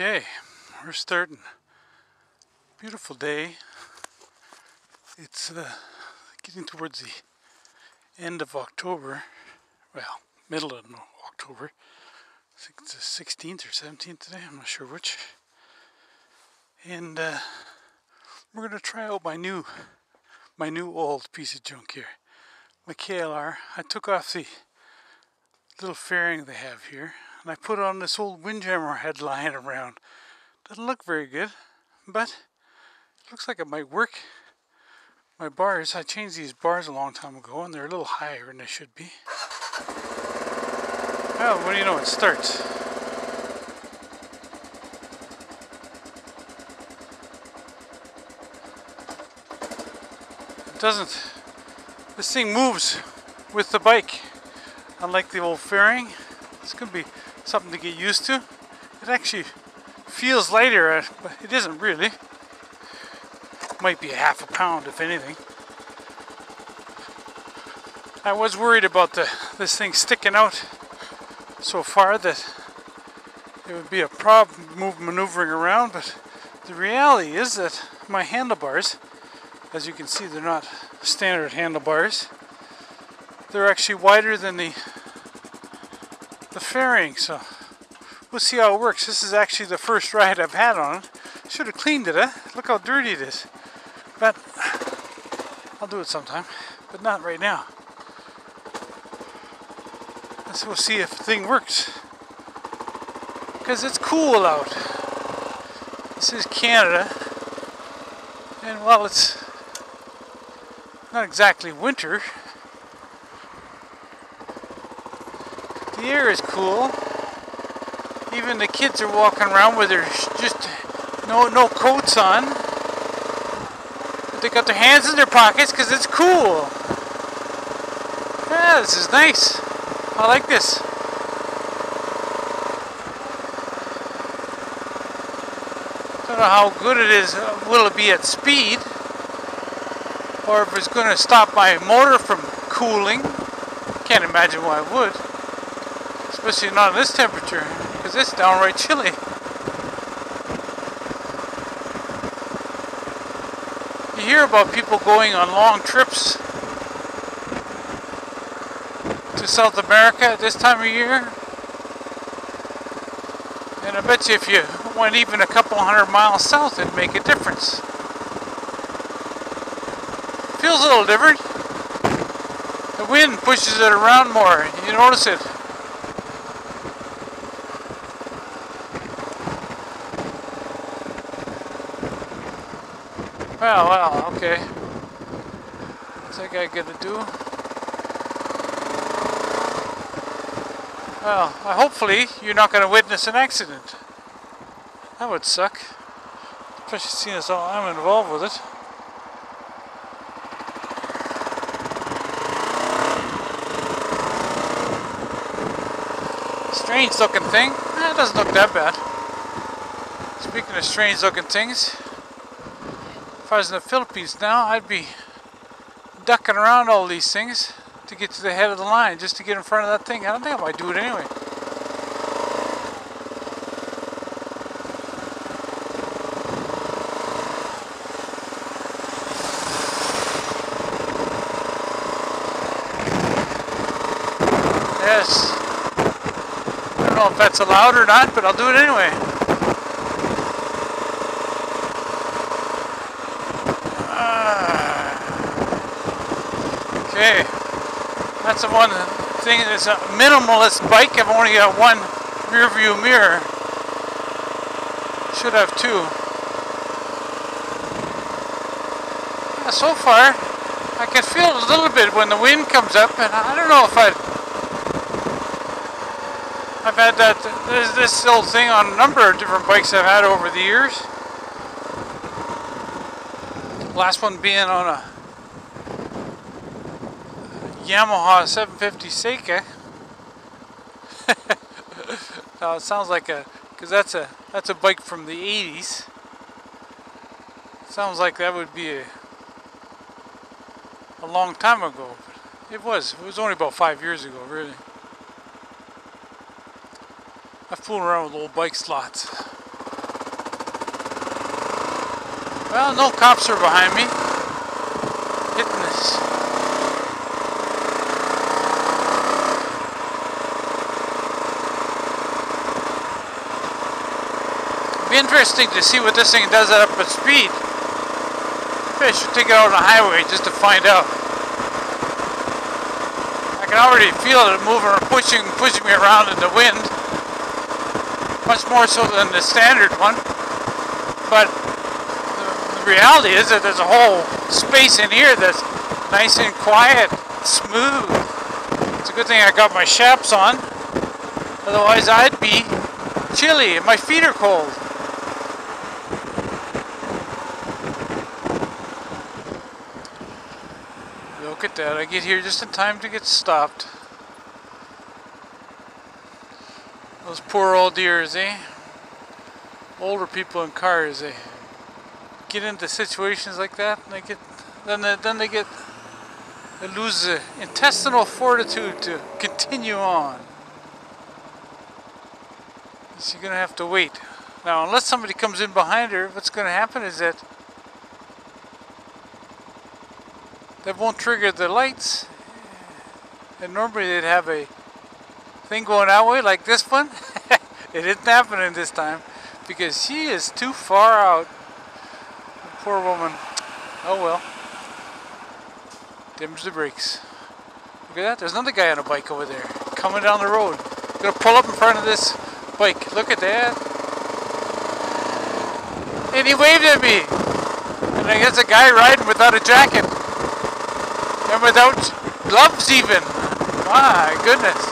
Okay, we're starting. Beautiful day. It's getting towards the end of October. Well, middle of October. I think it's the 16th or 17th today. I'm not sure which. And we're going to try out my new old piece of junk here. My KLR. I took off the little fairing they have here, and I put on this old Windjammer head lying around. Doesn't look very good, but it looks like it might work. My bars, I changed these bars a long time ago, and they're a little higher than they should be. Well, what do you know, it starts. It doesn't, this thing moves with the bike. Unlike the old fairing, it's going to be something to get used to. It actually feels lighter, but it isn't really. Might be a half a pound, if anything. I was worried about this thing sticking out so far that it would be a problem maneuvering around, but the reality is that my handlebars, as you can see, they're not standard handlebars. They're actually wider than the fairing, so we'll see how it works. This is actually the first ride I've had on it. Should have cleaned it, eh? Look how dirty it is. But I'll do it sometime, but not right now. So we'll see if the thing works. Because it's cool out. This is Canada. And while it's not exactly winter, the air is cool. Even the kids are walking around with their just no coats on. But they got their hands in their pockets because it's cool. Yeah, this is nice. I like this. Don't know how good it is. Will it be at speed? Or if it's going to stop my motor from cooling. Can't imagine why it would. Especially not at this temperature, because it's downright chilly. You hear about people going on long trips to South America at this time of year. And I bet you if you went even a couple 100 miles south, it'd make a difference. Feels a little different. The wind pushes it around more. You notice it. Well, okay. What's that guy gonna do? Well, hopefully you're not gonna witness an accident. That would suck. Especially seeing as how I'm involved with it. Strange looking thing. It doesn't look that bad. Speaking of strange looking things, if I was in the Philippines now, I'd be ducking around all these things to get to the head of the line, just to get in front of that thing. I don't think I might do it anyway. Yes. I don't know if that's allowed or not, but I'll do it anyway. Okay, that's the one thing. It's a minimalist bike. I've only got one rear view mirror. Should have two. Yeah, so far, I can feel it a little bit when the wind comes up, and I don't know if I've had that. There's this old thing on a number of different bikes I've had over the years. The last one being on a Yamaha 750 Seika. Now it sounds like because that's a bike from the 80s. Sounds like that would be a long time ago, but it was only about 5 years ago, really. I fool around with old bike slots. Well, no cops are behind me. Hitting this. It'd be interesting to see what this thing does at up at speed. Maybe I should take it out on the highway just to find out. I can already feel it moving or pushing me around in the wind. Much more so than the standard one. But the reality is that there's a whole space in here that's nice and quiet, smooth. It's a good thing I got my chaps on. Otherwise I'd be chilly and my feet are cold. Look at that, I get here just in time to get stopped. Those poor old dears, eh? Older people in cars, they get into situations like that and they lose the intestinal fortitude to continue on. So you're gonna have to wait. Now, unless somebody comes in behind her, what's gonna happen is that won't trigger the lights, and normally they'd have a thing going that way like this one. It isn't happening this time because she is too far out. Poor woman. Oh well. Dims the brakes. Look at that, there's another guy on a bike over there coming down the road. Gonna pull up in front of this bike. Look at that. And he waved at me. And I guess a guy riding without a jacket. And without gloves even. My goodness.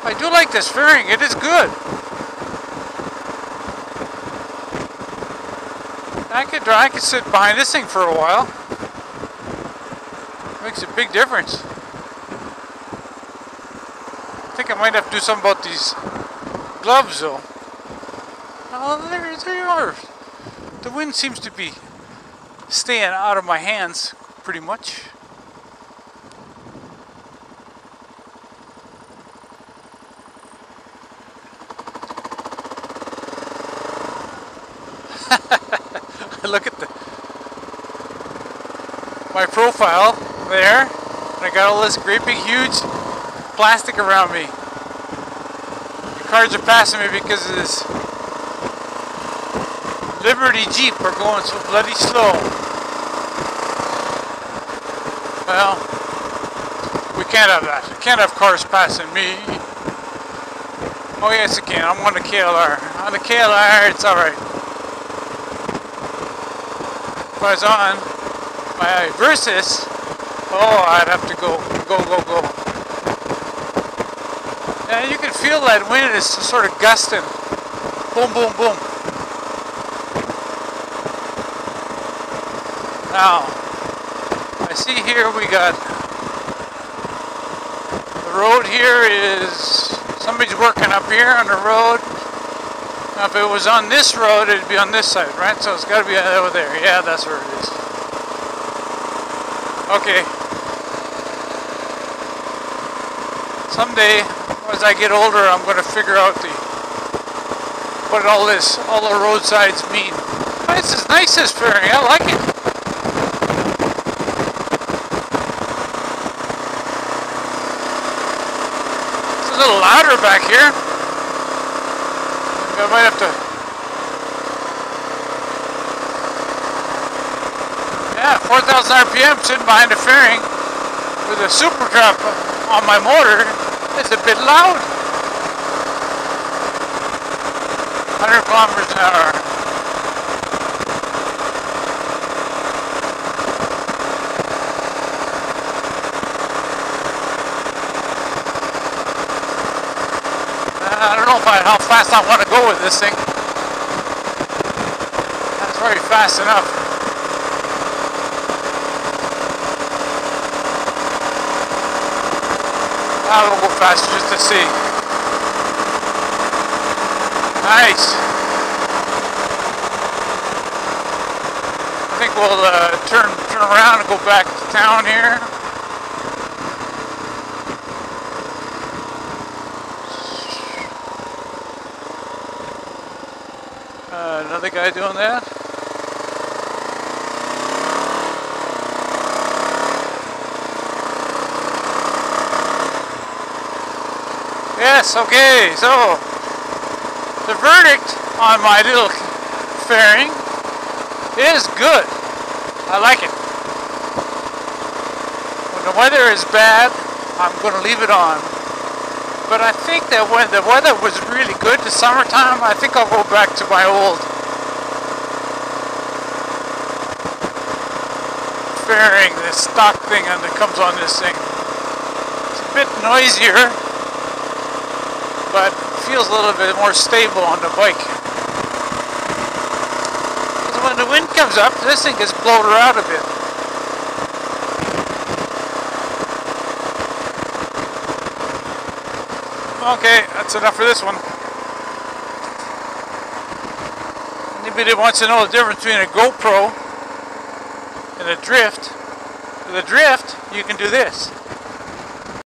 I do like this fairing, it is good. I could sit behind this thing for a while. Makes a big difference. I think I might have to do something about these gloves though. Oh, there you are. The wind seems to be staying out of my hands pretty much. Look at my profile there, and I got all this great big huge plastic around me. The cars are passing me because of this Liberty Jeep are going so bloody slow. Well, we can't have that. We can't have cars passing me. Oh yes, I can. I'm on the KLR. On the KLR, it's alright. If I was on my Versus, oh, I'd have to go. And you can feel that wind is sort of gusting. Boom, boom, boom. Now, I see here we got the road here is, somebody's working up here on the road. Now if it was on this road, it'd be on this side, right? So it's got to be over there. Yeah, that's where it is. Okay. Someday, as I get older, I'm going to figure out what all the roadsides mean. Oh, this is nice, this fairing. I like it. It's a little louder back here. I might have to. Yeah, 4,000 RPM sitting behind the fairing with a super truck on my motor. It's a bit loud. 100 kilometers an hour. I don't know how fast I want to go with this thing. That's very fast enough. I will go faster just to see. Nice. I think we'll turn around and go back to town here. other guy doing that. Yes, okay, so the verdict on my little fairing is good. I like it. When the weather is bad, I'm going to leave it on. But I think that when the weather was really good this summertime, I think I'll go back to my old fairing, the stock thing that comes on this thing. It's a bit noisier, but feels a little bit more stable on the bike. Because when the wind comes up, this thing gets blown around a bit. Okay, that's enough for this one. Anybody wants to know the difference between a GoPro and a drift? With a drift, you can do this.